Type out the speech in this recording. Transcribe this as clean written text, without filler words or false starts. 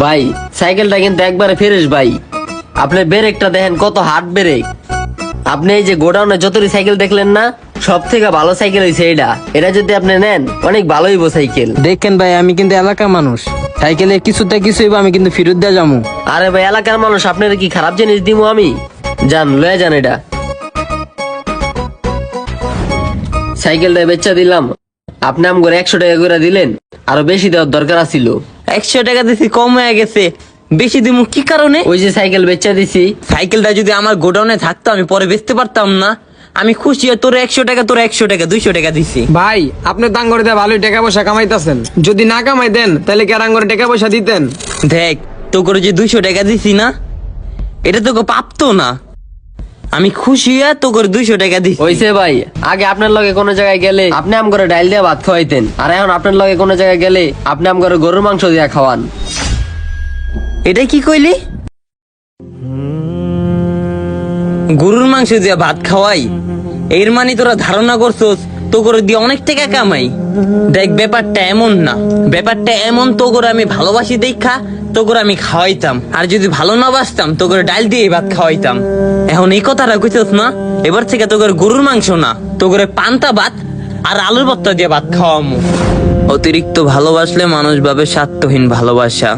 ভাই সাইকেলটা কিন্তু একবারে ফ্রেশ ভাই। আপনি ব্রেকটা দেখেন কত হার্ড ব্রেক। আপনি এই যে গোডাউনে যতটি সাইকেল দেখলেন না, সব থেকে ভালো সাইকেল হয়েছে এটা। এটা যদি আপনি নেন অনেক ভালো হইব সাইকেল। দেখেন ভাই, আমি কিন্তু এলাকার মানুষ, সাইকেলে কিছুতে কিছু হইব আমি কিন্তু ফেরত দিয়ে যাবো। আরে ভাই এলাকার মানুষ, আপনার কি খারাপ জিনিস দিমু আমি? যান লয়ে যান এটা। সাইকেলটা বেচা দিলাম, আপনি আমগরে 100 টাকা করে দিলেন, আরো বেশি দেওয়ার দরকার আছিল। 100 টাকা দিছি, কম হয়ে গেছে। বেশি দিমু কি কারণে? ওই যে সাইকেল বেচা দিছি। সাইকেলটা যদি আমার গোডাউনে থাকতো আমি পরে বেচতে পারতাম না। আমি খুশি হয়ে তোর 100 টাকা, তোর 100 টাকা, 200 টাকা দিছি। ভাই আপনি দাঙ্গরে দিয়ে ভালোই টাকা পয়সা কামাইতেছেন, যদি না কামাই দেন তাহলে কি আর আঙ্গরে টাকা পয়সা দিতেন? দেখ, তো করে যে 200 টাকা দিছি না, এটা তোকে পাপতো না। আমি খুশি হয়ে তো করে 200 টাকা দিছি। হইছে ভাই, আগে আপনার লগে কোনো জায়গায় গেলে আপনি আমগরে ডাইল দিয়ে ভাত খাওয়াইতেন, আর এখন আপনার লগে কোনো জায়গায় গেলে আপনি আমগরে গরুর মাংস দিয়া খাওয়ান। এটা কি কইলি? গরুর মাংস দিয়া ভাত খাওয়াই? এর মানে তোরা ধারণা করছস তো করে দিয়ে অনেক টাকা কামাই। দেখ, ব্যাপারটা এমন না, ব্যাপারটা এমন, তো করে আমি ভালোবাসি দেখা তো করে আমি খাওয়াইতাম, আর যদি ভালো না বাসতাম তো করে ডাল দিয়ে ভাত খাওয়াইতাম। এখন এই কথাটা কইছস না, এবার থেকে তো করে গরুর মাংস না, তো করে পান্তা ভাত আর আলুর ভর্তা দিয়ে ভাত খাওয়ামু। অতিরিক্ত ভালোবাসলে মানুষ ভাবে স্বার্থহীন ভালোবাসা।